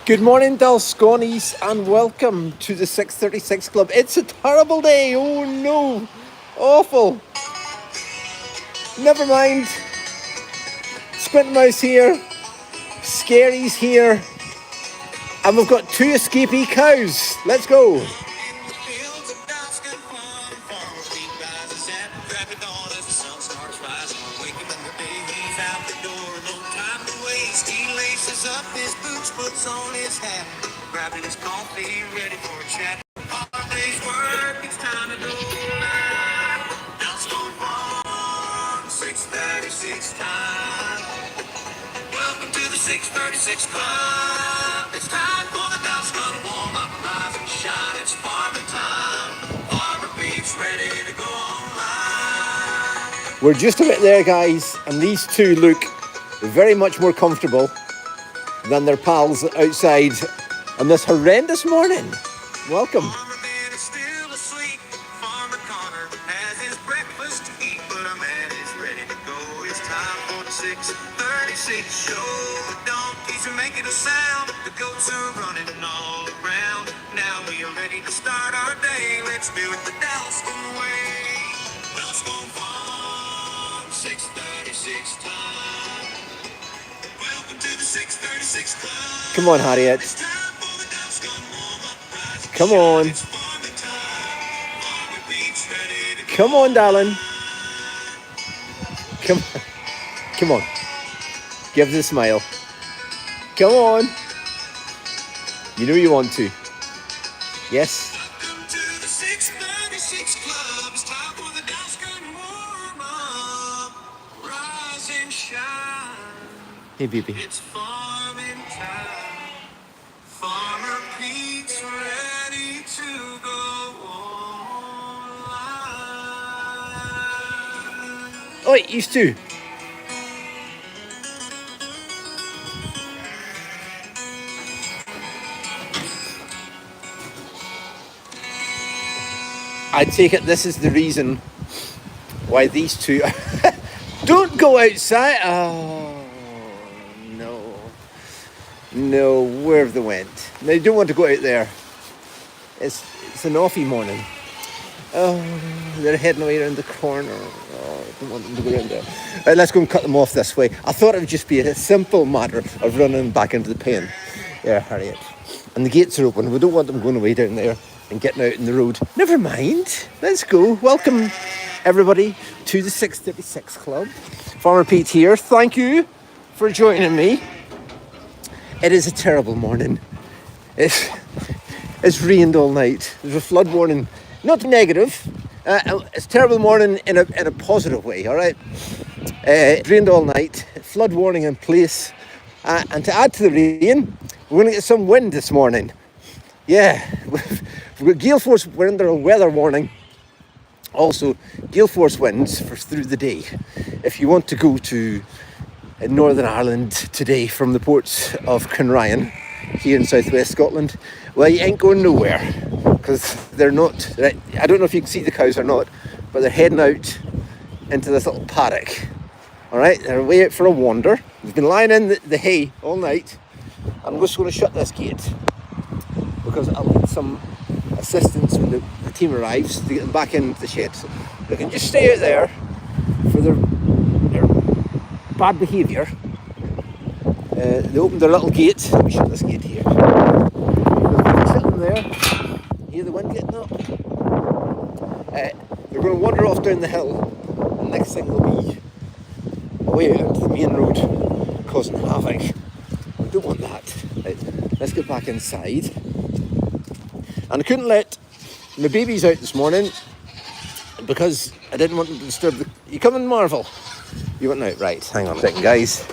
Good morning, Dalsconis, and welcome to the 636 Club. It's a terrible day. Oh no, awful. Never mind. Squint Mouse here, Scary's here, and we've got two escapee cows. Let's go. Up his boots, puts on his hat, grabbing his coffee, ready for a chat. Hard day's work, it's time to go live. Dust on farm, 636 time. Welcome to the 636 Club. It's time for the Dust Gun warm up, rise and shine. It's farming time. Farmer Pete's ready to go online. We're just about there, guys, and these two look very much more comfortable than their pals outside on this horrendous morning. Welcome. Farmer man is still asleep. Farmer Connor has his breakfast to eat, but a man is ready to go. It's time for the 636 show. The donkeys are making a sound. The goats are running all around. Now we are ready to start our day. Let's do it the Dalston way. Dalston Farm, 636 time. Welcome to the 636 Club. Come on, Harriet. It's time for the Dalston warm-up. Rise and Come shine. on. It's farming time. Farmer Pete's ready to go. Come on, darling. Come on. Give us a smile. Come on. You know you want to. Yes. Welcome to the 636 Club. It's time for the Dalston warm-up. Rise and shine. Hey, baby. It's farming time. Farmer Pete's ready to go online. Oh, you two. I take it this is the reason why these two don't go outside. Oh, no. No, where have they went? They don't want to go out there. It's an offy morning. Oh, they're heading away around the corner. Oh, I don't want them to go around there. Right, let's go and cut them off this way. I thought it would just be a simple matter of running back into the pen. Yeah, Harriet. And the gates are open. We don't want them going away down there and getting out in the road. Never mind. Let's go. Welcome, everybody, to the 636 Club. Farmer Pete here. Thank you for joining me. It is a terrible morning. It's rained all night. There's a flood warning. Not negative. It's a terrible morning in a positive way, all right? It rained all night. Flood warning in place. And to add to the rain, we're going to get some wind this morning. Yeah, we've got gale force. We're under a weather warning. Also, gale force winds for through the day. If you want to go to Northern Ireland today from the ports of Kinryan, here in southwest Scotland, well, you ain't going nowhere because they're not. I don't know if you can see the cows or not, but they're heading out into this little paddock. All right, they're away out for a wander. They've been lying in the hay all night. I'm just going to shut this gate because I'll need some assistance when the team arrives to get them back into the shed. So they can just stay out there for their bad behaviour. They opened their little gate. Let me shut this gate here. They're sitting there. Hear the wind getting up. They're going to wander off down the hill. And the next thing they'll be away out into the main road, causing havoc. We don't want that. Right, let's get back inside. And I couldn't let my babies out this morning because I didn't want them to disturb the... You coming, Marvel? You want out? Right, hang on a second, guys.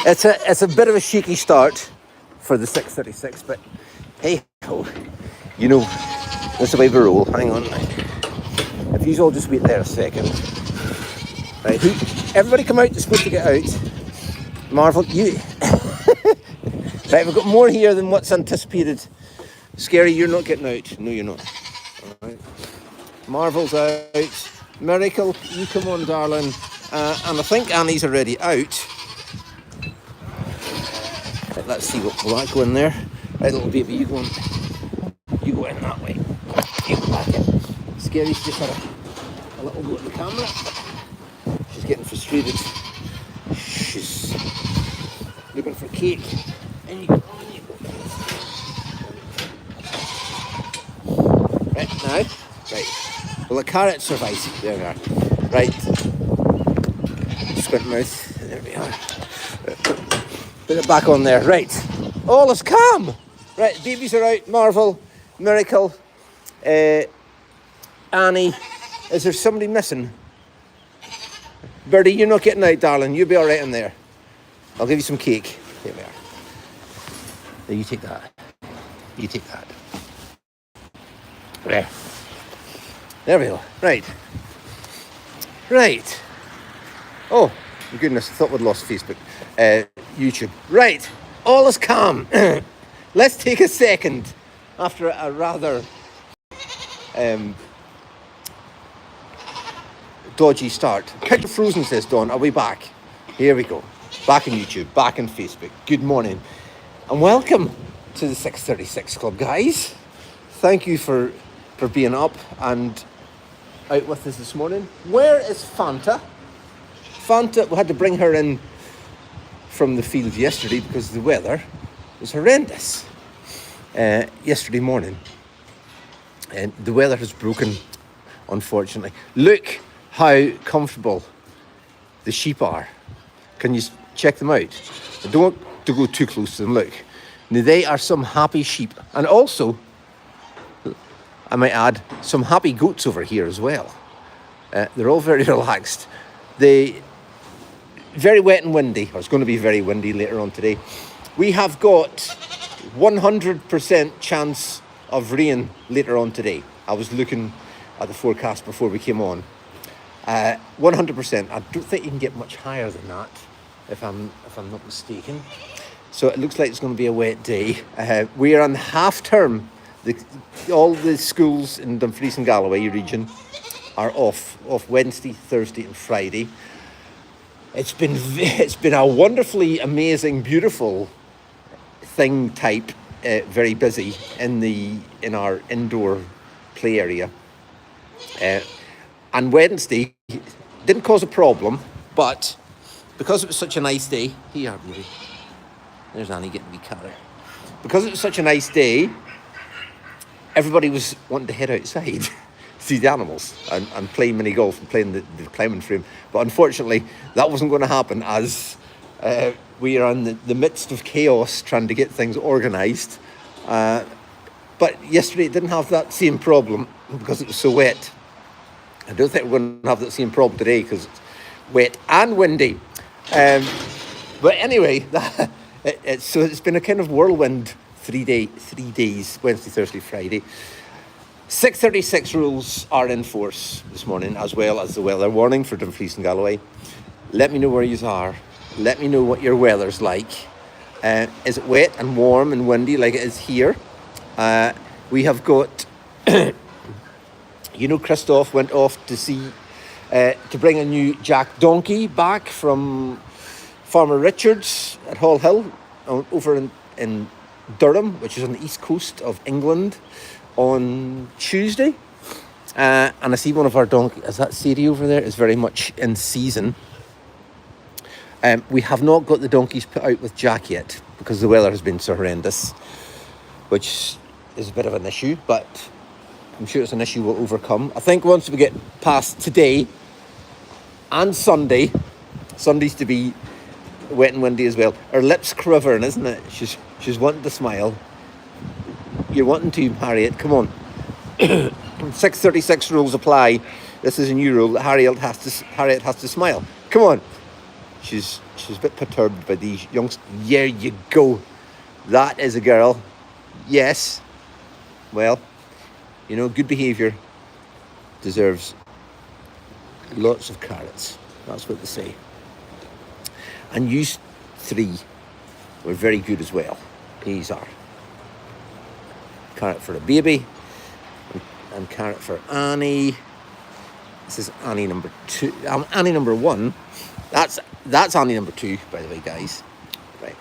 It's a bit of a shaky start for the 636, but hey ho, you know, that's the way we roll. Hang on. If you all just wait there a second. Right, everybody come out, just supposed to get out. Marvel, you... Right, we've got more here than what's anticipated. Scary, you're not getting out. No, you're not. All right. Marvel's out. Miracle, you come on, darling. And I think Annie's already out. let's see what will that go in there. Right, little baby, you go in that way. You go back in. Scary's just had a little go at the camera. She's getting frustrated. She's looking for cake. And you go. Right, now. Right. Well, the carrot survives. There we are. Right. Squint mouth. There we are. Put it back on there. Right. All is calm. Right, babies are out. Marvel. Miracle. Annie. Is there somebody missing? Birdie, you're not getting out, darling. You'll be all right in there. I'll give you some cake. There we are. There, you take that. You take that. There. There we go. Right. Right. Oh, my goodness. I thought we'd lost Facebook. YouTube. Right. All is calm. Let's take a second after a rather dodgy start. Picture frozen, says Dawn. Are we back? Here we go. Back on YouTube, back on Facebook. Good morning. And welcome to the 636 Club, guys. Thank you for being up and out with us this morning. Where is Fanta? Fanta, we had to bring her in from the field yesterday because the weather was horrendous yesterday morning. And the weather has broken, unfortunately. Look how comfortable the sheep are. Can you check them out? I don't want to go too close to them. Look, now they are some happy sheep. And also, I might add, some happy goats over here as well. They're all very relaxed. Very wet and windy. Or it's going to be very windy later on today. We have got 100% chance of rain later on today. I was looking at the forecast before we came on. 100%. I don't think you can get much higher than that, if I'm not mistaken. So it looks like it's going to be a wet day. We are on half term. All the schools in Dumfries and Galloway region are off Wednesday, Thursday, and Friday. It's been a wonderfully amazing, beautiful thing type. Very busy in our indoor play area. And Wednesday didn't cause a problem, but because it was such a nice day, here, baby. There's Annie getting me carrot. Because it was such a nice day, everybody was wanting to head outside, see the animals, and play mini golf and play in the climbing frame. But unfortunately, that wasn't going to happen as we are in the midst of chaos trying to get things organised. But yesterday it didn't have that same problem because it was so wet. I don't think we're going to have that same problem today because it's wet and windy. But anyway, it's been a kind of whirlwind 3 days, Wednesday, Thursday, Friday. 636 rules are in force this morning, as well as the weather warning for Dumfries and Galloway. Let me know where you are. Let me know what your weather's like. Is it wet and warm and windy like it is here? We have got, Christoph went off to see, to bring a new Jack donkey back from Farmer Richards at Hall Hill, over in Durham, which is on the east coast of England, on Tuesday. And I see one of our donkeys, is that Sadie over there, is very much in season. We have not got the donkeys put out with Jack yet because the weather has been so horrendous, which is a bit of an issue, but I'm sure it's an issue we'll overcome. I think once we get past today and Sunday's to be wet and windy as well. Her lips quivering, isn't it? She's wanting to smile. You're wanting to, Harriet. Come on. 636 rules apply. This is a new rule that Harriet has to smile. Come on. She's a bit perturbed by these youngsters. There you go. That is a girl. Yes. Well, good behaviour deserves lots of carrots. That's what they say. And you three were very good as well. These are. Carrot for a baby. And carrot for Annie. This is Annie number 2. Annie number 1. That's Annie number 2, by the way, guys. Right.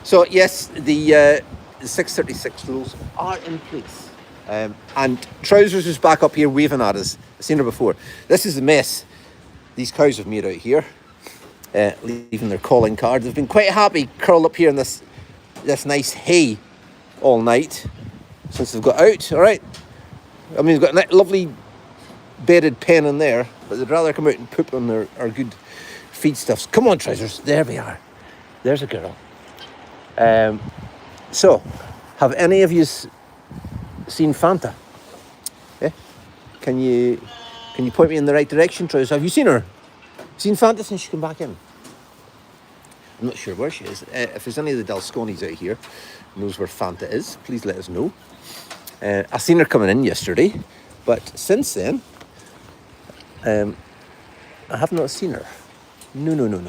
So yes, the 636 rules are in place. And Trousers is back up here waving at us. I've seen her before. This is the mess these cows have made out here, leaving their calling card. They've been quite happy curled up here in this nice hay all night since they've got out, all right? I mean, they've got a lovely bedded pen in there, but they'd rather come out and poop on our good feedstuffs. Come on, Trousers. There we are. There's a girl. So, have any of you seen Fanta? Yeah? Can you point me in the right direction, Trousers? Have you seen her? Seen Fanta since she came back in? I'm not sure where she is. If there's any of the Dalsconis out here who knows where Fanta is, please let us know. I seen her coming in yesterday, but since then, I have not seen her. No.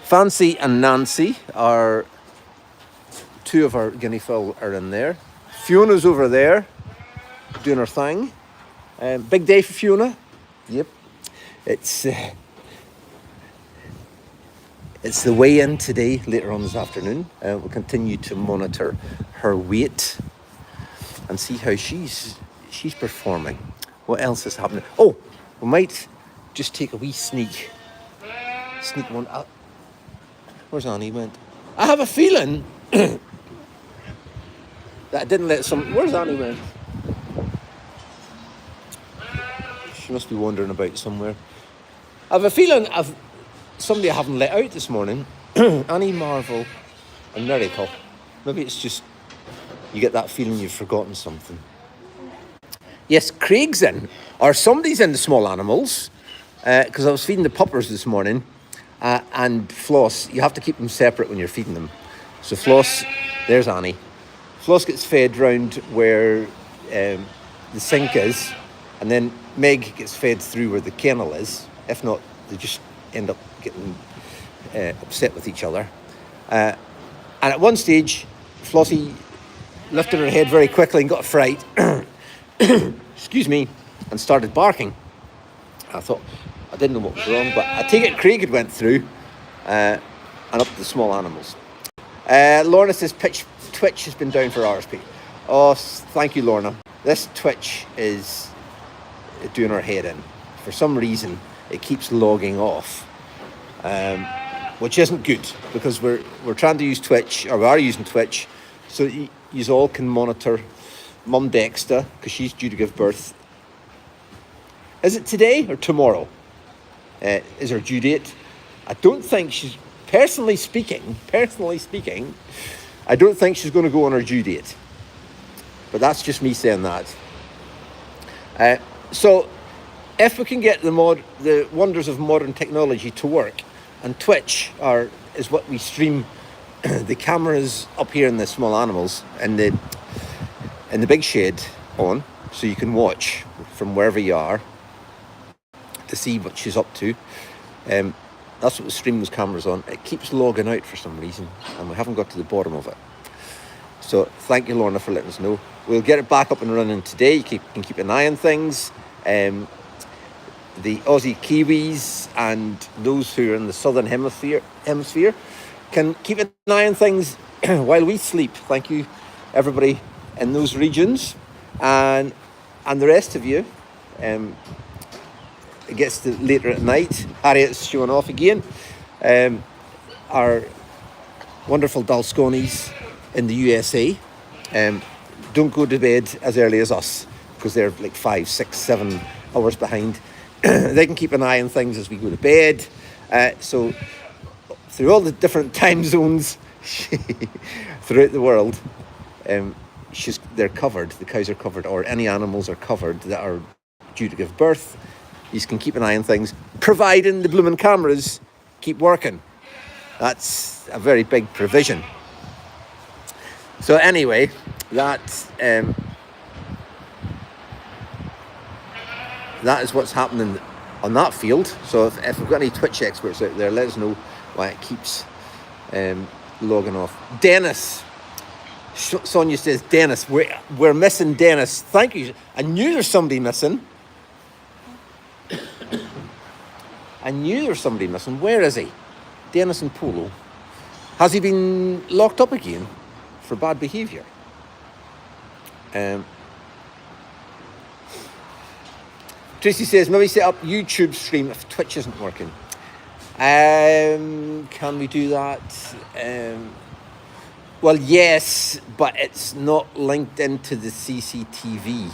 Fancy and Nancy are two of our guinea fowl are in there. Fiona's over there doing her thing. Big day for Fiona. Yep. It's the weigh-in today, later on this afternoon. We'll continue to monitor her weight and see how she's performing. What else is happening? Oh, we might just take a wee sneak one up. Where's Annie went? I have a feeling that I didn't let some... Where's Annie went? She must be wandering about somewhere. I have a feeling of somebody I haven't let out this morning. Annie, Marvel and Miracle. Maybe it's just you get that feeling you've forgotten something. Yes, Craig's in. Or somebody's in the small animals. Because I was feeding the puppers this morning. And Floss, you have to keep them separate when you're feeding them. So Floss, there's Annie. Floss gets fed round where the sink is, and then Meg gets fed through where the kennel is. If not, they just end up getting upset with each other. And at one stage, Flossie lifted her head very quickly and got a fright, excuse me, and started barking. I thought, I didn't know what was wrong, but I take it Craig had went through and up to the small animals. Lorna says Twitch has been down for hours, Pete. Oh, thank you, Lorna. This Twitch is doing our head in. For some reason, it keeps logging off, which isn't good because we're trying to use Twitch, or we are using Twitch, so you all can monitor Mum Dexter because she's due to give birth. Is it today or tomorrow? Is her due date? I don't think she's, personally speaking, I don't think she's going to go on her due date. But that's just me saying that. So, if we can get the wonders of modern technology to work, and Twitch is what we stream the cameras up here in the small animals and in the big shed on, so you can watch from wherever you are to see what she's up to. That's what we stream those cameras on. It keeps logging out for some reason, and we haven't got to the bottom of it. So thank you, Lorna, for letting us know. We'll get it back up and running today. You can keep an eye on things. The Aussie Kiwis and those who are in the southern hemisphere can keep an eye on things while we sleep. Thank you, everybody in those regions, and the rest of you. It gets to later at night. Harriet's showing off again. Our wonderful Dalsconis in the USA don't go to bed as early as us because they're like 5, 6, 7 hours behind. They can keep an eye on things as we go to bed. So through all the different time zones throughout the world, they're covered. The cows are covered, or any animals are covered that are due to give birth. You can keep an eye on things, providing the blooming cameras keep working. That's a very big provision. So anyway, that is what's happening on that field. So if we've got any Twitch experts out there, let us know why it keeps logging off. Dennis. Sonia says, Dennis, we're missing Dennis. Thank you. I knew there's somebody missing. Where is he? Dennis and Polo. Has he been locked up again for bad behaviour? Tracy says, maybe set up YouTube stream if Twitch isn't working. Can we do that? Well, yes, but it's not linked into the CCTV,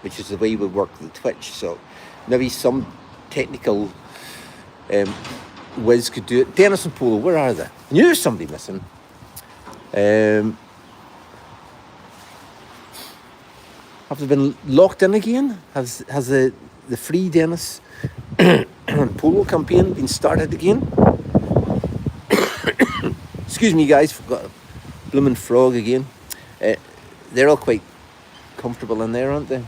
which is the way we work with Twitch. So maybe some technical whiz could do it. Dennis and Polo, where are they? I knew there was somebody missing. Have they been locked in again? Has the Free Dennis and Polo campaign been started again? Excuse me, guys, I've got a blooming frog again. They're all quite comfortable in there, aren't they?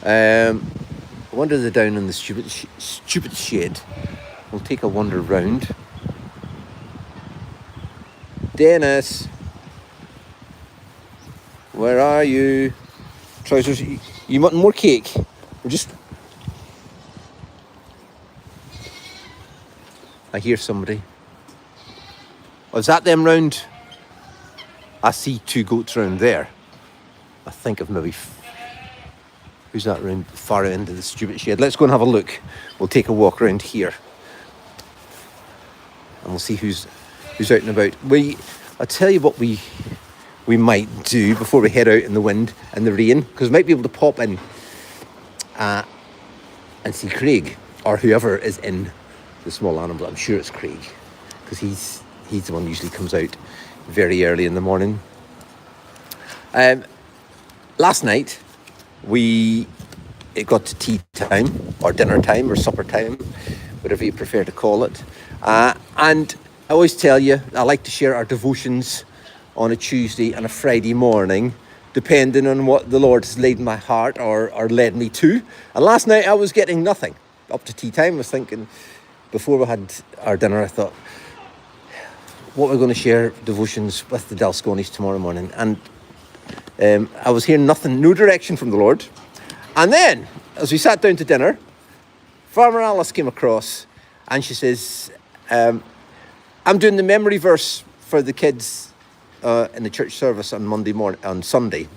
I wonder they're down in the stupid shed. We'll take a wander round. Dennis, where are you? Trousers, you want more cake? Or just... I hear somebody. Oh, is that them round? I see two goats round there. I think of maybe... Who's that round the far end of the stupid shed? Let's go and have a look. We'll take a walk around here. And we'll see who's out and about. I'll tell you what we might do before we head out in the wind and the rain, because we might be able to pop in and see Craig, or whoever is in the small animal. I'm sure it's Craig, because he's the one who usually comes out very early in the morning. Last night it got to tea time, or dinner time, or supper time, whatever you prefer to call it. And I always tell you, I like to share our devotions on a Tuesday and a Friday morning, depending on what the Lord has laid in my heart or led me to. And last night I was getting nothing. Up to tea time, I was thinking, before we had our dinner, I thought, what we're going to share devotions with the Dalsconis tomorrow morning. And I was hearing nothing, no direction from the Lord. And then, as we sat down to dinner, Farmer Alice came across and she says, I'm doing the memory verse for the kids in the church service on Sunday.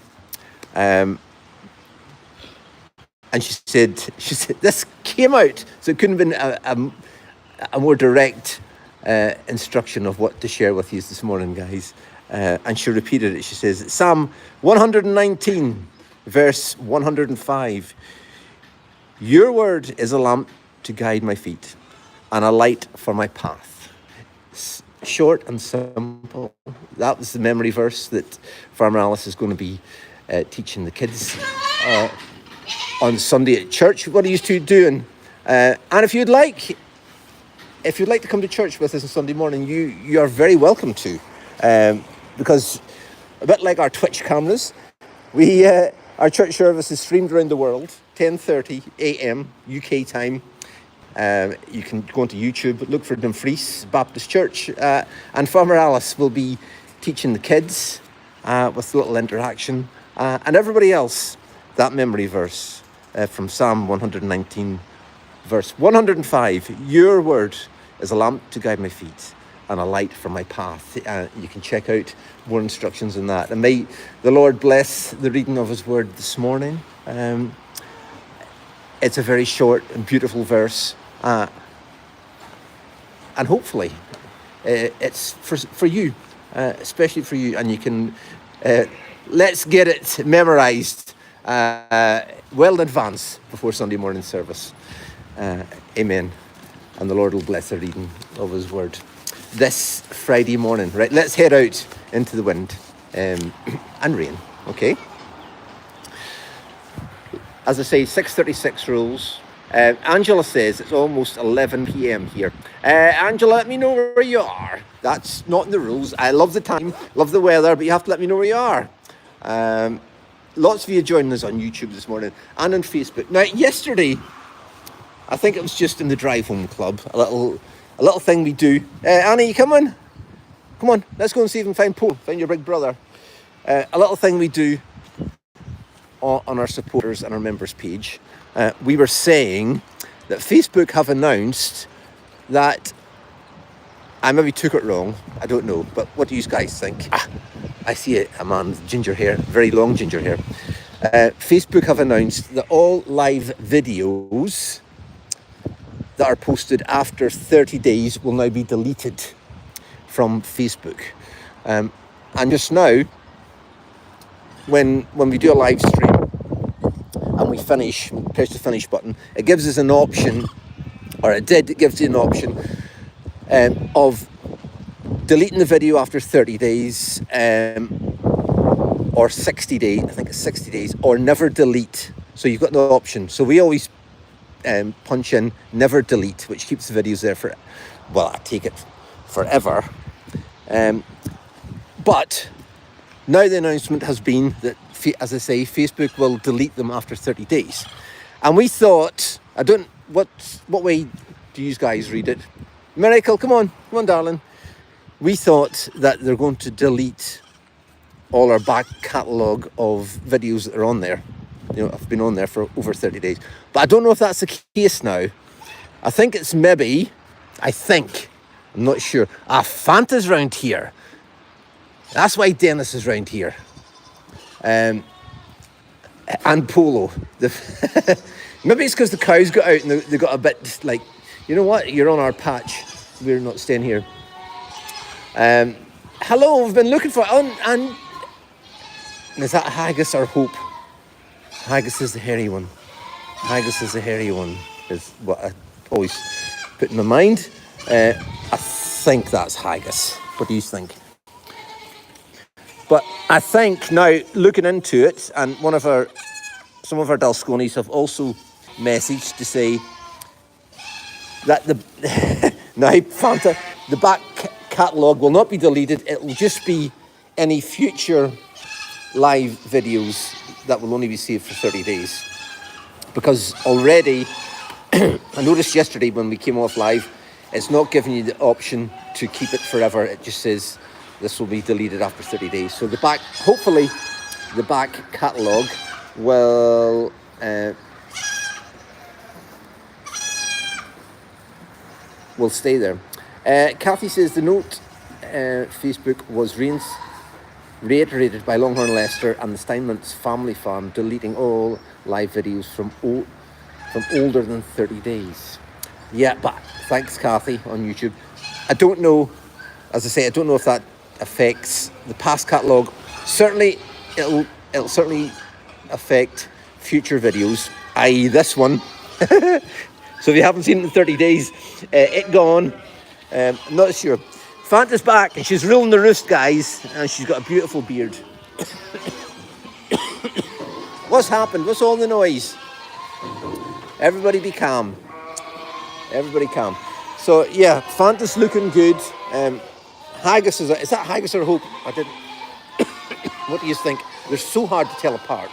And she said, this came out, so it couldn't have been a more direct instruction of what to share with you this morning, guys. And she repeated it. She says, Psalm 119, verse 105. Your word is a lamp to guide my feet and a light for my path. Short and simple. That was the memory verse that Farmer Alice is going to be teaching the kids on Sunday at church. What are you two doing? And if you'd like to come to church with us on Sunday morning, you are very welcome to. Because a bit like our Twitch cameras, our church service is streamed around the world, 10:30 a.m. UK time. You can go onto YouTube, look for Dumfries Baptist Church, and Farmer Alice will be teaching the kids with a little interaction, and everybody else that memory verse from Psalm 119, verse 105. Your word is a lamp to guide my feet and a light for my path. You can check out more instructions on that. And may the Lord bless the reading of his word this morning. It's a very short and beautiful verse. And hopefully it's for you, especially for you. And you can, let's get it memorized well in advance before Sunday morning service. Amen. And the Lord will bless the reading of his word this Friday morning. Right, let's head out into the wind and rain, okay? As I say, 6:36 rules. Angela says it's almost 11 p.m. here. Angela, let me know where you are. That's not in the rules. I love the time, love the weather, but you have to let me know where you are. Lots of you joining us on YouTube this morning and on Facebook. Now, yesterday, I think it was just in the Drive Home Club, a little thing we do. Annie, you come on? Come on, let's go and see if we can find Paul, find your big brother. A little thing we do on our supporters and our members page. We were saying that Facebook have announced that I maybe took it wrong. I don't know. But what do you guys think? I see a man with ginger hair, very long ginger hair. Facebook have announced that all live videos that are posted after 30 days will now be deleted from Facebook. And just now, when we do a live stream and we finish, press the finish button, it gives us an option, or it gives you an option of deleting the video after 30 days, or 60 days, I think it's 60 days, or never delete. So you've got no option. So we always punch in never delete, which keeps the videos there for, well, I take it forever. But now the announcement has been that, as I say, Facebook will delete them after 30 days. And we thought, what way do you guys read it? Miracle, come on, darling. We thought that they're going to delete all our back catalogue of videos that are on there. You know, I've been on there for over 30 days. But I don't know if that's the case now. I think it's maybe, I'm not sure. Fanta's round here. That's why Dennis is round here. And Polo. Maybe it's because the cows got out and they got a bit like, you know what, you're on our patch. We're not staying here. Hello, we've been looking for, and is that Haggis or Hope? Haggis is the hairy one. Haggis is the hairy one, is what I always put in my mind. I think that's Haggis. What do you think? But I think now, looking into it, and some of our Dalsconis have also messaged to say that now Fanta, the back catalogue will not be deleted. It will just be any future live videos that will only be saved for 30 days. Because already, I noticed yesterday when we came off live, it's not giving you the option to keep it forever. It just says this will be deleted after 30 days. So hopefully the back catalogue will stay there. Kathy says the note Facebook was reiterated by Longhorn Leicester and the Steinmann's family farm deleting all live videos from older than 30 days. Yeah, but thanks, Kathy, on YouTube. I don't know, as I say, I don't know if that affects the past catalogue. Certainly, it'll certainly affect future videos, i.e. this one. So if you haven't seen it in 30 days, it gone. I'm not sure. Fanta's back and she's ruling the roost, guys, and she's got a beautiful beard. What's happened? What's all the noise? Everybody be calm. Everybody calm. So yeah, Fanta's looking good. Haggis is that Haggis or Hope? I didn't. What do you think? They're so hard to tell apart.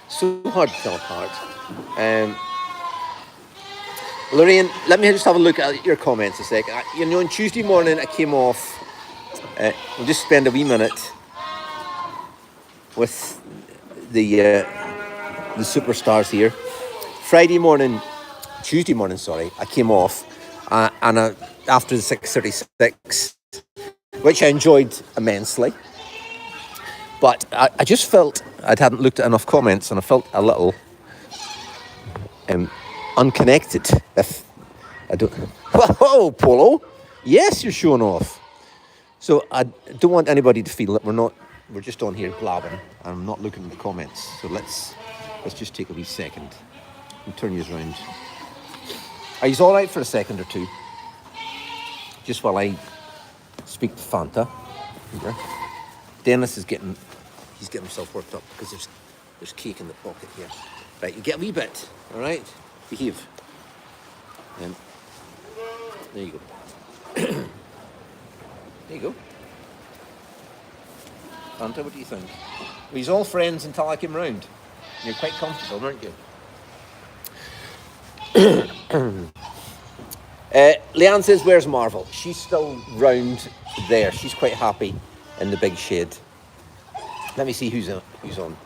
So hard to tell apart. Lorraine, let me just have a look at your comments a sec. On Tuesday morning I came off. We'll just spend a wee minute with the superstars here. Tuesday morning, I came off, and after the 6:36, which I enjoyed immensely. But I just felt I hadn't looked at enough comments, and I felt a little unconnected. If I don't, whoa, Polo, yes, you're showing off. So I don't want anybody to feel that we're just on here blabbing, and I'm not looking at the comments. So let's just take a wee second and turn you around. Are you all right for a second or two? Just while I speak to Fanta. Here. Dennis is getting himself worked up because there's cake in the pocket here. Right, you get a wee bit, all right? Behave. There you go. There you go. Fanta, what do you think? Well, he's all friends until I came round. You're quite comfortable, aren't you? Leanne says, where's Marvel? She's still round there. She's quite happy in the big shed. Let me see who's on.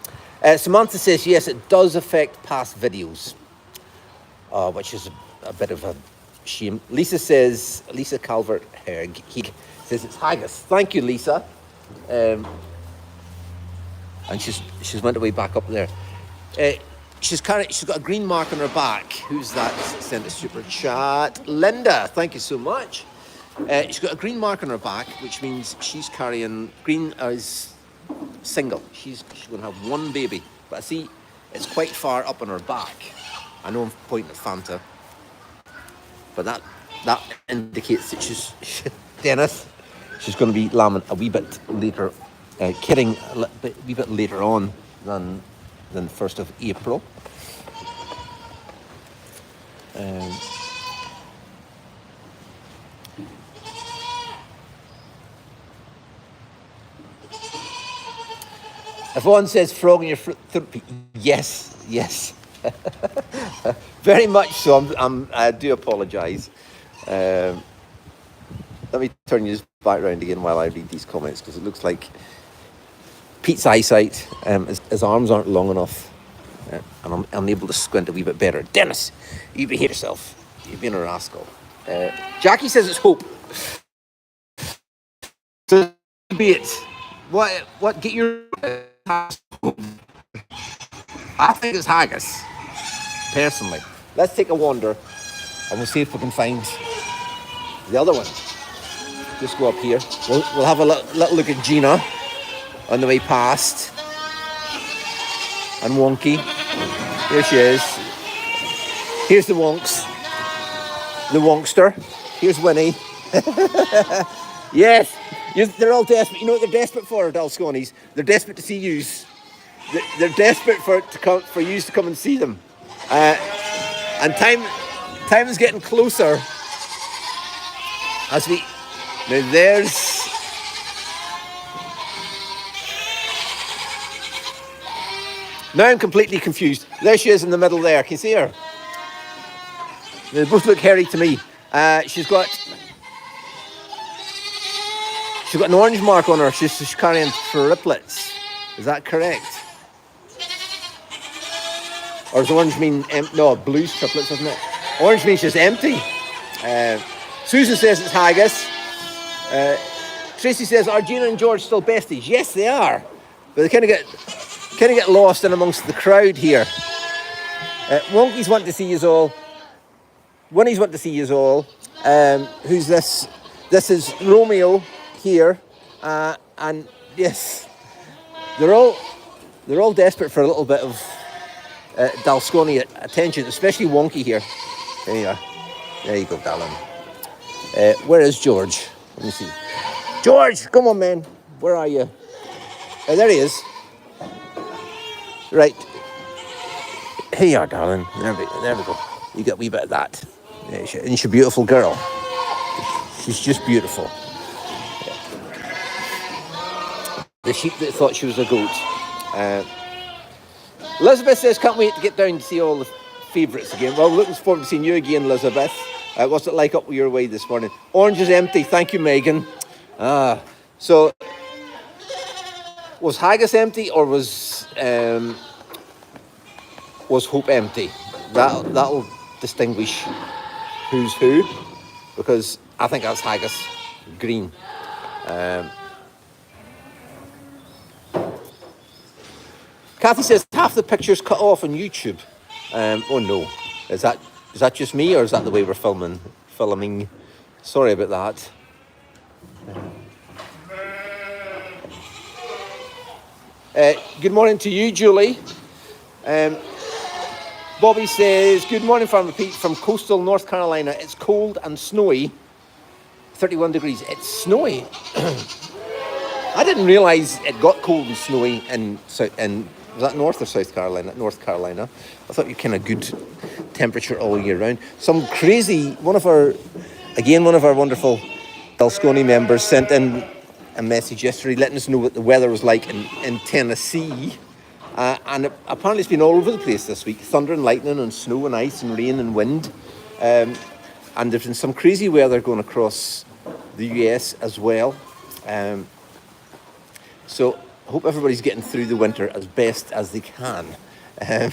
Samantha says, yes, it does affect past videos, which is a bit of a shame. Lisa Calvert he says it's haggis. Thank you, Lisa. And she's went away back up there. She's got a green mark on her back. Who's that? Sent a super chat. Linda, thank you so much. She's got a green mark on her back, which means she's carrying green as single. She's going to have one baby, but I see it's quite far up on her back. I know I'm pointing at Fanta, but that indicates that she's Dennis. She's going to be lambing a wee bit later, kidding a wee bit later on than 1st of April. Yvonne says frog in your throat. Yes. Very much so. I do apologise. Let me turn you back round again while I read these comments, because it looks like Pete's eyesight, his arms aren't long enough, and I'm unable to squint a wee bit better. Dennis, you behave yourself. You've been a rascal. Jackie says it's hope. So be it. What? Get your. I think it's haggis. Personally, let's take a wander, and we'll see if we can find the other one. Just go up here. We'll have a little look at Gina on the way past. And Wonky. Here she is. Here's the Wonks. The Wonkster. Here's Winnie. Yes. They're all desperate. You know what they're desperate for, Dalsconis? They're desperate to see yous. They're desperate for yous to come and see them. And time is getting closer. As we... Now there's... Now I'm completely confused. There she is in the middle there. Can you see her? They both look hairy to me. She's got an orange mark on her. She's carrying triplets. Is that correct? Or does orange mean... no, blue's triplets, doesn't it? Orange means she's empty. Susan says it's haggis. Tracy says, are Gina and George still besties? Yes, they are. But they kind of get lost in amongst the crowd here. Wonkies want to see you all. Winnie's want to see you all. Who's this? This is Romeo here. And yes, they're all desperate for a little bit of Dalsconi attention, especially Wonky here. There you are. There you go, darling. Where is George? Let me see. George, come on, man. Where are you? There he is. Right. Here you are, darling. There we go. You got a wee bit of that. And she's a beautiful girl. She's just beautiful. The sheep that thought she was a goat. Elizabeth says, can't wait to get down to see all the favourites again. Well, looking forward to seeing you again, Elizabeth. What's it like up your way this morning? Orange is empty. Thank you, Megan. So, was haggis empty or was hope empty? That'll distinguish who's who, because I think that's haggis green. Kathy says half the pictures cut off on YouTube. Oh no, is that just me, or is that the way we're filming? Sorry about that. Good morning to you, Julie. Bobby says, good morning, Farmer Pete from coastal North Carolina. It's cold and snowy. 31 degrees. It's snowy. I didn't realise it got cold and snowy in was that North or South Carolina? North Carolina. I thought you kind of good temperature all year round. Some crazy, one of our wonderful Dalsconi members sent in a message yesterday letting us know what the weather was like in Tennessee. And apparently it's been all over the place this week. Thunder and lightning and snow and ice and rain and wind. And there's been some crazy weather going across the US as well. So I hope everybody's getting through the winter as best as they can. The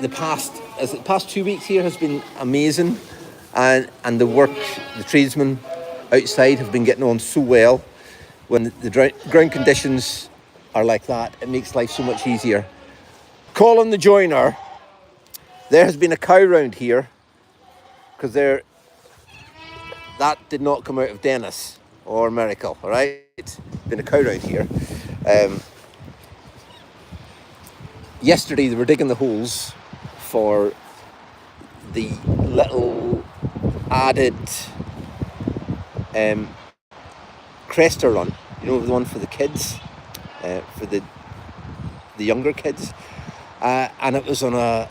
past as the past 2 weeks here has been amazing, and the work, the tradesmen outside have been getting on so well. When the ground conditions are like that, it makes life so much easier. Colin the joiner, there has been a cow round here, because that did not come out of Dennis or Miracle, all right? Been a cow round here. Yesterday they were digging the holes for the little added crester run, you know, the one for the kids, for the younger kids, and it was on a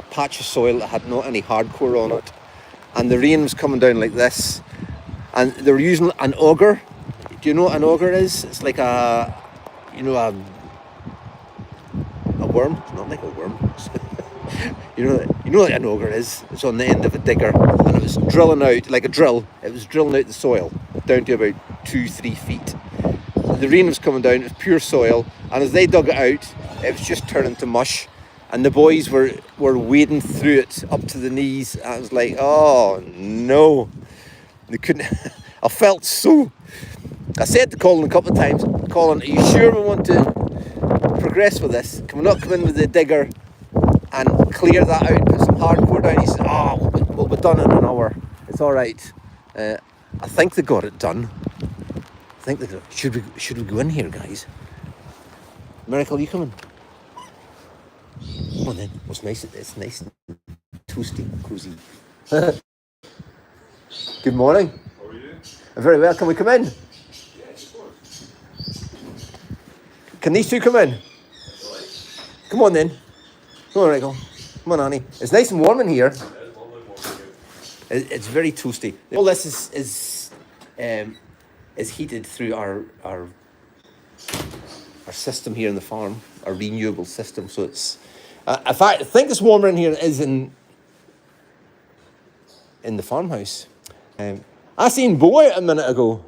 patch of soil that had not any hardcore on it, and the rain was coming down like this, and they were using an auger. Do you know what an auger is? It's like a worm. It's not like a worm. you know what an auger is. It's on the end of a digger, and it was drilling out like a drill. It was drilling out the soil down to about 2-3 feet. The rain was coming down. It was pure soil, and as they dug it out, it was just turning to mush. And the boys were wading through it up to the knees. I was like, oh no, they couldn't. I felt so. I said to Colin a couple of times, Colin, are you sure we want to progress with this? Can we not come in with the digger and clear that out, put some hardcore down? He said, oh, we'll be done in an hour. It's all right. I think they got it done. Should we go in here, guys? Miracle, you coming? Come on then. It's nice and toasty, cozy. Good morning. How are you? Very well. Can we come in? Yes, of course. Can these two come in? Come on then. Come on, Miracle. Come on, Annie. It's nice and warm in here. It's very toasty. All this is heated through our system here in the farm, our renewable system. So it's. In fact, I think it's warmer in here than it is in the farmhouse. I seen Bo out a minute ago.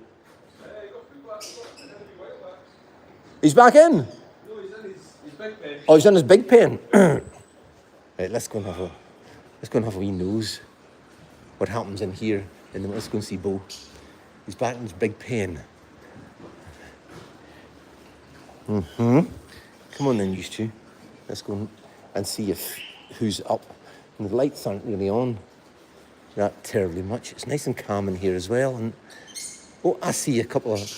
He's back in. No, he's in his big pen. Oh, he's in his big pen. Right, let's go and have a wee nose. What happens in here? And then let's go and see Bo. He's back in his big pen. Come on then, you two. Let's go and see who's up. And the lights aren't really on. Not terribly much. It's nice and calm in here as well. And oh, I see a couple of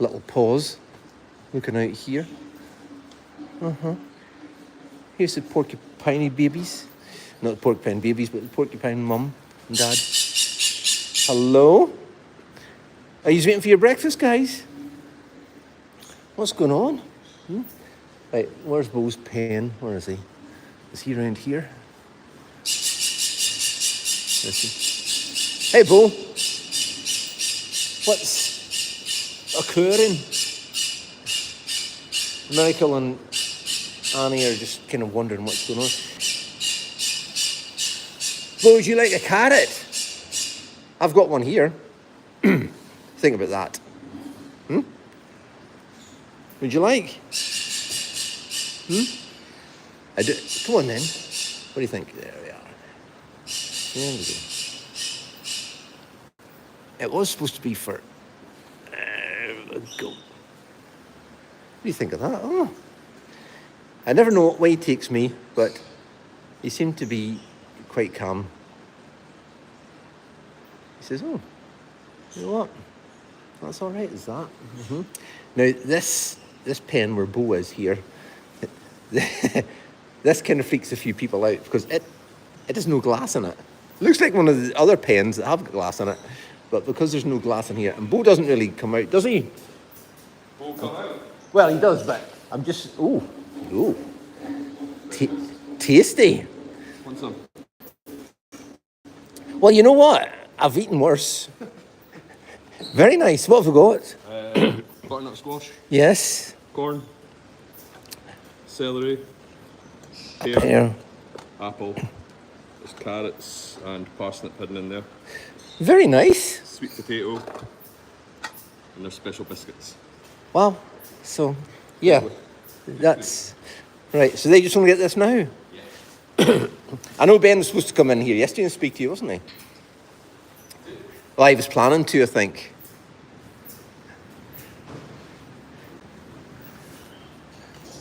little paws looking out here. Here's the porcupine babies. Not the porcupine babies, but the porcupine mum and dad. Hello? Are you waiting for your breakfast, guys? What's going on? Right, where's Bo's pen? Where is he? Is he around here? Hey, Bo. What's occurring? Miracle and Annie are just kind of wondering what's going on. Bo, would you like a carrot? I've got one here. Think about that. Would you like? I do. Come on then. What do you think? There we are. There we go. It was supposed to be for. Let's go. What do you think of that? Oh. I never know what way he takes me, but he seemed to be quite calm. He says, oh, you know what? That's all right, is that? Now, this pen where Bo is here, this kind of freaks a few people out because it has no glass in it. It looks like one of the other pens that have glass in it, but because there's no glass in here, and Bo doesn't really come out, does he? Bo come out? Well, he does, but I'm just, tasty. Want some? Well, you know what? I've eaten worse. Very nice. What have we got? Butternut squash, Yes. corn, celery, A pear. apple, there's carrots and parsnip hidden in there, Very nice. sweet potato, and there's special biscuits. Wow. So, yeah, that's right. So they just want to get this now. I know Ben was supposed to come in here yesterday and speak to you, wasn't he? Well, I was planning to, I think.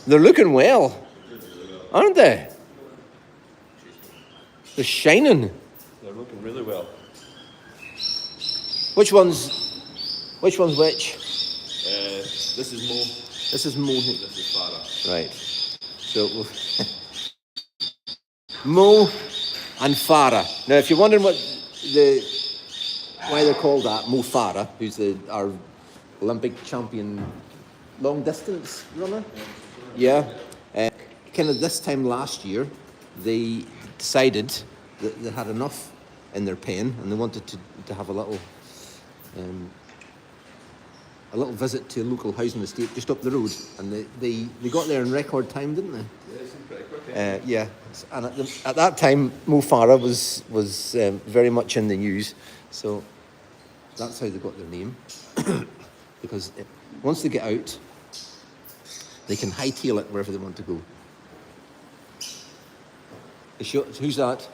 They're looking well, aren't they? They're shining. They're looking really well. Which one's which? This is Mo. This is Mo. This is Farah. Right. So Mo and Farah. Now, if you're wondering why they're called that, Mo Farah, who's our Olympic champion long distance runner. Yeah. Kind of this time last year, they decided that they had enough in their pen and they wanted to have a little visit to a local housing estate just up the road, and they got there in record time, didn't they? Yeah, it seemed pretty quick. Yeah, and at that time, Mo Farah was very much in the news, so that's how they got their name. Because once they get out, they can hightail it wherever they want to go. Who's that?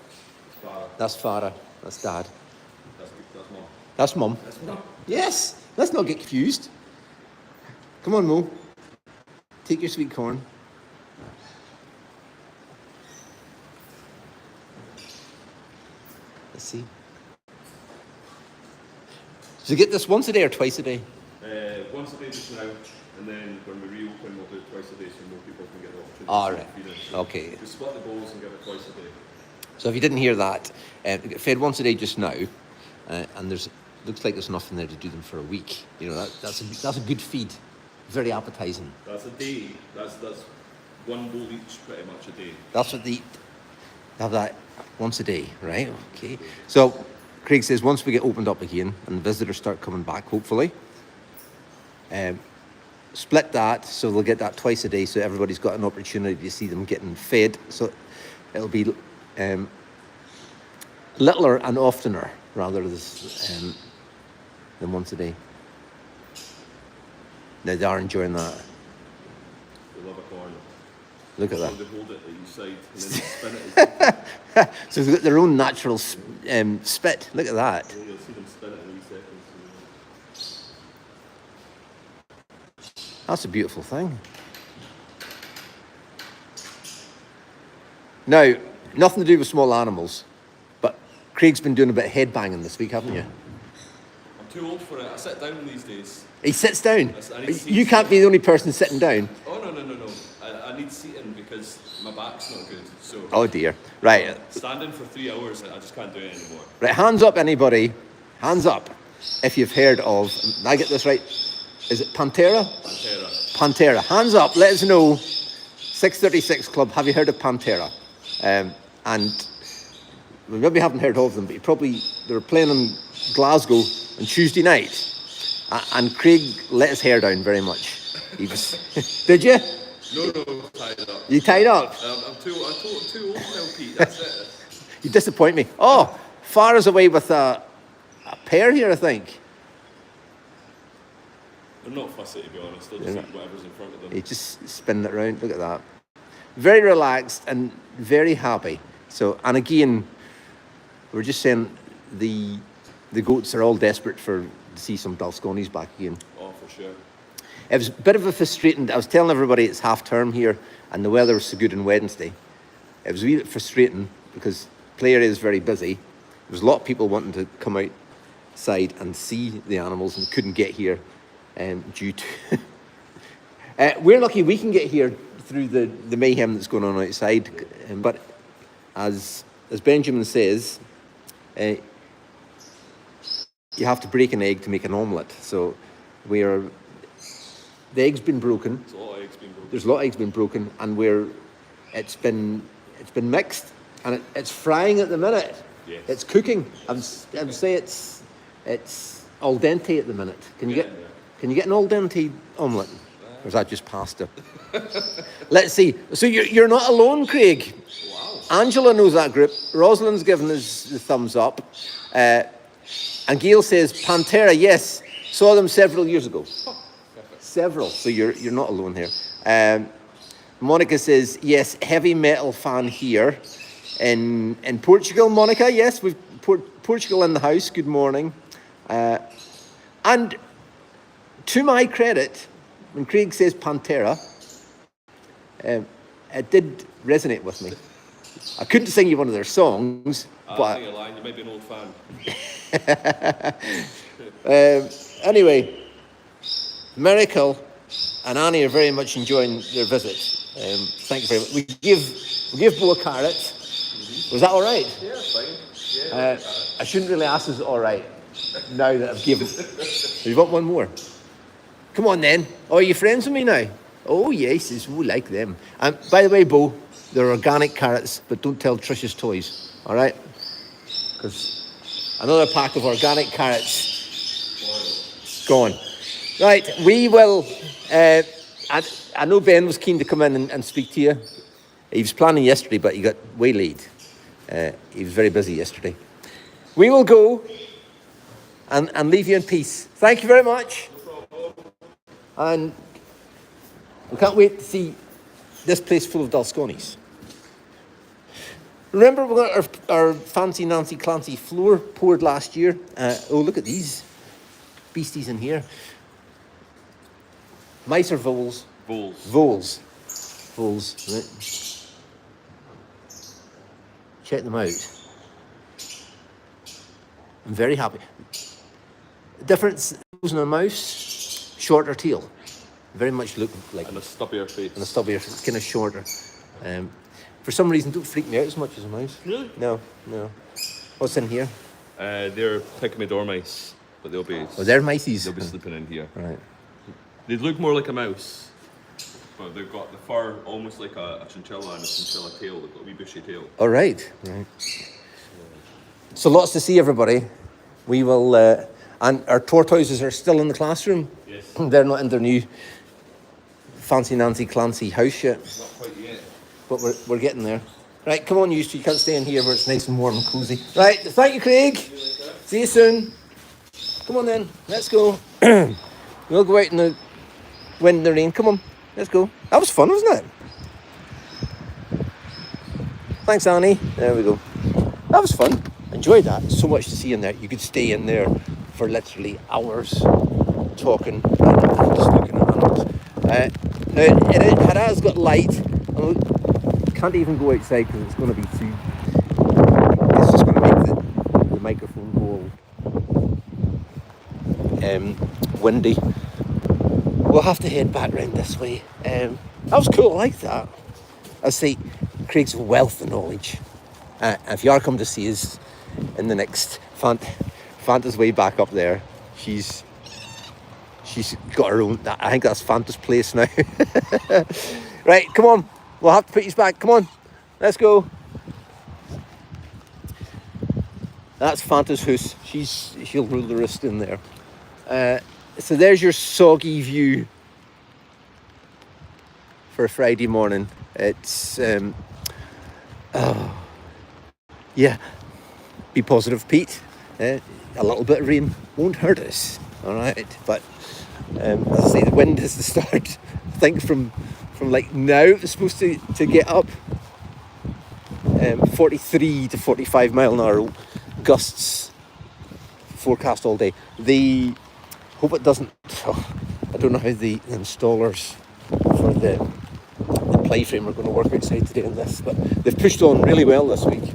Farah. That's Farah. That's Dad. That's Mom. That's Mum. Yes. Let's not get confused. Come on, Mo. Take your sweet corn. Let's see. So you get this once a day or twice a day? Once a day just now, and then when we reopen, we'll do it twice a day so more people can get the opportunity All to right. feed it. So Okay. we split the bowls and give it twice a day. So if you didn't hear that, they get fed once a day just now, and looks like there's enough in there to do them for a week. You know, that's a good feed, very appetising. That's a day. That's one bowl each, pretty much a day. That's what they eat. They have that once a day, right? Okay. So Craig says once we get opened up again and the visitors start coming back, hopefully, split that so they'll get that twice a day, so everybody's got an opportunity to see them getting fed. So it'll be littler and oftener rather than once a day. Now they are enjoying that. They love a corn. Look at So that. they hold it at each side and then spin it. So they've got their own natural spit. Look at that. You'll see them spin it in a wee second. That's a beautiful thing. Now, nothing to do with small animals, but Craig's been doing a bit of head banging this week, haven't you? I'm too old for it. I sit down these days. He sits down. I need You can't be the only person sitting down. Oh, no. I need seating because my back's not good. So Oh dear. Right. standing for 3 hours, I just can't do it anymore. Right, hands up, anybody. Hands up if you've heard of, did I get this right? Is it Pantera? Pantera. Pantera. Hands up, let us know. 636 Club, have you heard of Pantera? And we maybe haven't heard of them, but they were playing in Glasgow on Tuesday night. And Craig let his hair down very much. He was, did you? No, tied up. You tied up? I'm too old now, Pete. That's it. You disappoint me. Oh, Farah's away with a pair here, I think. They're not fussy, to be honest. They'll just eat whatever's in front of them. He's just spinning it around. Look at that. Very relaxed and very happy. So, and again, we're just saying the goats are all desperate to see some Dalsconis back again. Oh, for sure. It was a bit of a frustrating. I was telling everybody it's half term here and the weather was so good on Wednesday. It was a wee bit frustrating because play area is very busy. There was a lot of people wanting to come outside and see the animals and couldn't get here due to... we're lucky we can get here through the mayhem that's going on outside. But as Benjamin says, you have to break an egg to make an omelette. So the egg's been broken. There's a lot of eggs been broken, and it's been mixed, and it's frying at the minute. Yes. It's cooking. I would say it's al dente at the minute. Can you get an al dente omelette, or is that just pasta? Let's see. So you're not alone, Craig. Wow. Angela knows that group. Rosalind's given us the thumbs up, and Gail says Pantera. Yes, saw them several years ago. Several. So you're not alone here. Monica says, yes, heavy metal fan here. in Portugal. Monica, yes, we've Portugal in the house. Good morning. And to my credit, when Craig says Pantera, it did resonate with me. I couldn't sing you one of their songs, but I think you're lying. You might be an old fan. Anyway, Miracle and Annie are very much enjoying their visit. Thank you very much. We give Bo a carrot. Was that all right? Yeah, fine. Yeah. I shouldn't really ask, is it all right? Now that I've given. You want one more? Come on then. Oh, are you friends with me now? Oh yes, it's we like them. And by the way, Bo, they're organic carrots, but don't tell Trish's Toys. All right? Because another pack of organic carrots gone. Right, we will. I know Ben was keen to come in and speak to you. He was planning yesterday, but he got waylaid. He was very busy yesterday. We will go and leave you in peace. Thank you very much. And we can't wait to see this place full of Dalsconis. Remember we got our fancy Nancy Clancy floor poured last year? Oh, look at these beasties in here. Mice or voles? Voles. Voles, right. Check them out. I'm very happy. Difference in a mouse, shorter tail. Very much look like. And a stubbier face. And a stubbier, it's kind of shorter. For some reason, don't freak me out as much as a mouse. Really? No. What's in here? They're pygmy dormice, but they'll be. Oh, they're mices. They'll be sleeping in here. Right. They look more like a mouse, but they've got the fur almost like a chinchilla and a chinchilla tail. They've got a wee bushy tail. All right. So lots to see, everybody. We will, and our tortoises are still in the classroom. Yes. They're not in their new fancy Nancy Clancy house yet. Not quite yet. But we're getting there. Right, come on, you two. You can't stay in here where it's nice and warm and cozy. Right, thank you, Craig. See you soon. Come on then, let's go. We'll go out in the wind and the rain. Come on, let's go. That was fun, wasn't it? Thanks, Annie. There we go. That was fun. Enjoyed that. So much to see in there. You could stay in there for literally hours talking and just looking at animals. Now, it has got light. And we can't even go outside because it's going to be too... It's just going to make the microphone go all windy. We'll have to head back round this way. That was cool. I like that. I say Craig's wealth of knowledge. If you are come to see us in the next Fanta's way back up there, she's got her own. I think that's Fanta's place now. Right, come on. We'll have to put you back. Come on, let's go. That's Fanta's house. She'll rule the roost in there. So there's your soggy view for a Friday morning. It's yeah, be positive, Pete. A little bit of rain won't hurt us, all right? But as I say, the wind is the start. I think from like now it's supposed to get up 43 to 45 mile an hour gusts forecast all day. They hope it doesn't. I don't know how the installers for the play frame are going to work outside today on this, but they've pushed on really well this week.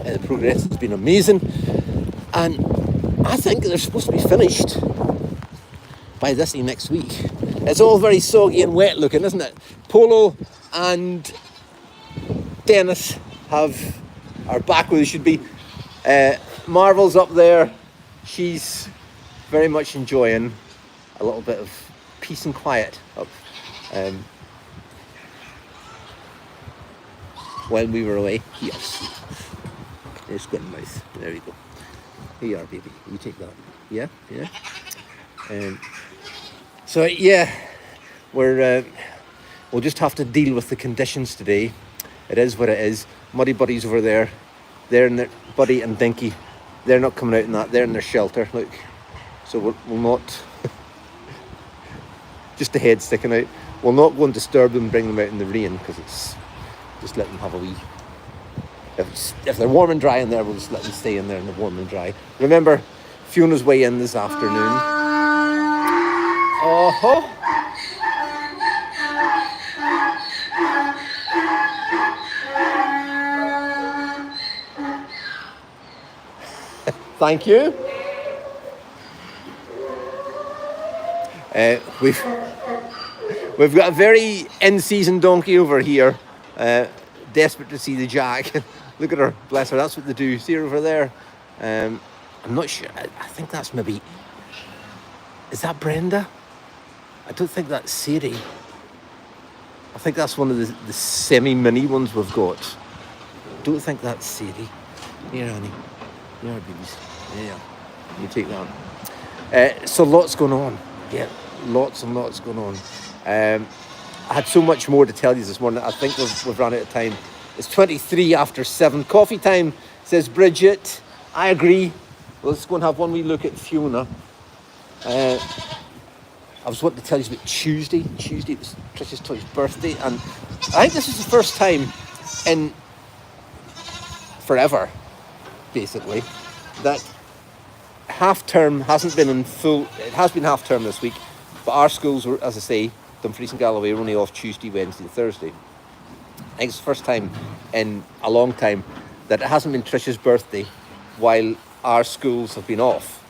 The progress has been amazing, and I think they're supposed to be finished by this next week. It's all very soggy and wet looking, isn't it? Polo and Dennis are back where they should be. Marvel's up there. She's very much enjoying a little bit of peace and quiet up when we were away. Yes. It's good mouth. There you go. Here you are, baby. You take that. Yeah. So yeah, we'll just have to deal with the conditions today. It is what it is. Muddy Buddy's over there. They're in their Buddy and Dinky. They're not coming out in that. They're in their shelter. Look. So we'll not. Just the head sticking out. We'll not go and disturb them, bring them out in the rain, because it's just let them have a wee If they're warm and dry in there, we'll just let them stay in there in the warm and dry. Remember, Fiona's way in this afternoon. Oh-ho. Thank you. We've got a very in-season donkey over here, desperate to see the jack. Look at her, bless her. That's what they do. See her over there. I'm not sure. I think that's maybe. Is that Brenda? I don't think that's Sadie. I think that's one of the semi-mini ones we've got. I don't think that's Sadie. Here, honey. Here, babies. Yeah, you take that. So lots going on. Yeah, lots and lots going on. I had so much more to tell you this morning. I think we've run out of time. It's 23 after 7. Coffee time, says Bridget. I agree. Well, let's go and have one wee look at Fiona. I was wanting to tell you about Tuesday. Tuesday was Trish's Toy's birthday, and I think this is the first time in forever, basically, that half term hasn't been in full. It has been half term this week, but our schools were, as I say, Dumfries and Galloway, were only off Tuesday, Wednesday, and Thursday. I think it's the first time in a long time that it hasn't been Trish's birthday while our schools have been off,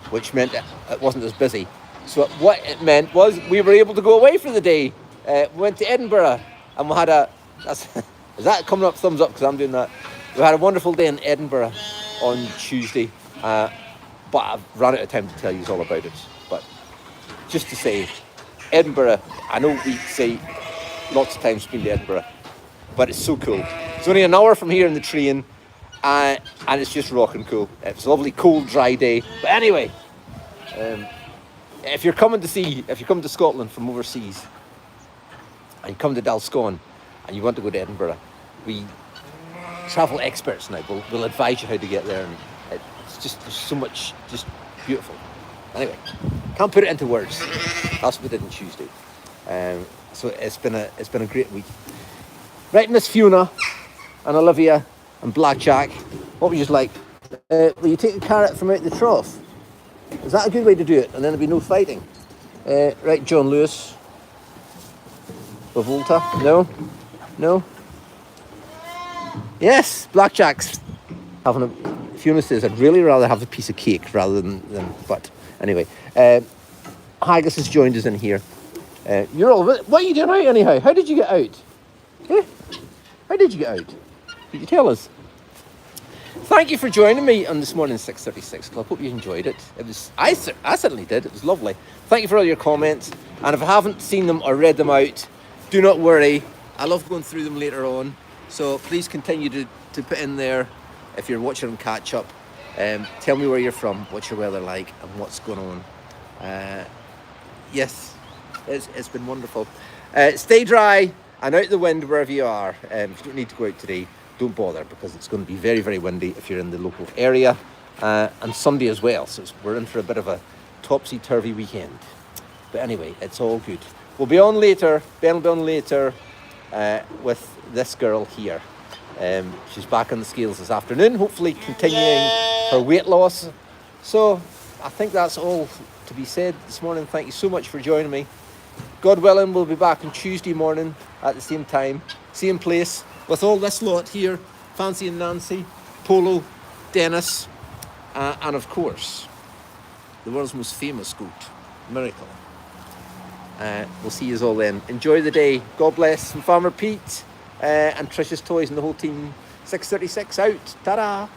which meant it wasn't as busy. So what it meant was we were able to go away for the day. We went to Edinburgh and we had is that coming up? Thumbs up, because I'm doing that. We had a wonderful day in Edinburgh on Tuesday, but I've run out of time to tell you all about it. But just to say, Edinburgh, I know we say lots of times been to Edinburgh, but it's so cool. It's only an hour from here in the train, and it's just rocking cool. It's a lovely, cold, dry day. But anyway, if you're coming to Scotland from overseas, and you come to Dalscone, and you want to go to Edinburgh, we travel experts now will advise you how to get there, and it's just, there's so much, just beautiful. Anyway, can't put it into words. That's what we did on Tuesday. So it's been a great week. Right, Miss Fiona and Olivia and Blackjack, what would you like? Will you take a carrot from out the trough? Is that a good way to do it? And then there'll be no fighting. Right, John Lewis. Volta? No? No? Yes, Blackjack's having a... Fiona says, I'd really rather have a piece of cake rather than but anyway. Haggis has joined us in here. You're all... What are you doing out anyhow? How did you get out? Eh? How did you get out? Could you tell us? Thank you for joining me on this morning's 6:36 Club. Hope you enjoyed it. I certainly did. It was lovely. Thank you for all your comments. And if I haven't seen them or read them out, do not worry. I love going through them later on. So please continue to put in there if you're watching on catch up. Tell me where you're from, what's your weather like, and what's going on. Yes, it's been wonderful. Stay dry and out the wind wherever you are. If you don't need to go out today, don't bother, because it's going to be very, very windy if you're in the local area, and Sunday as well. So we're in for a bit of a topsy-turvy weekend. But anyway, it's all good. We'll be on later. Ben will be on later with this girl here. She's back on the scales this afternoon, hopefully continuing her weight loss. So I think that's all to be said this morning. Thank you so much for joining me. God willing, we'll be back on Tuesday morning at the same time, same place, with all this lot here, Fancy and Nancy, Polo, Dennis, and of course, the world's most famous goat, Miracle. We'll see you all then. Enjoy the day. God bless from Farmer Pete and Trish's Toys and the whole team. 6:36 out. Ta-da!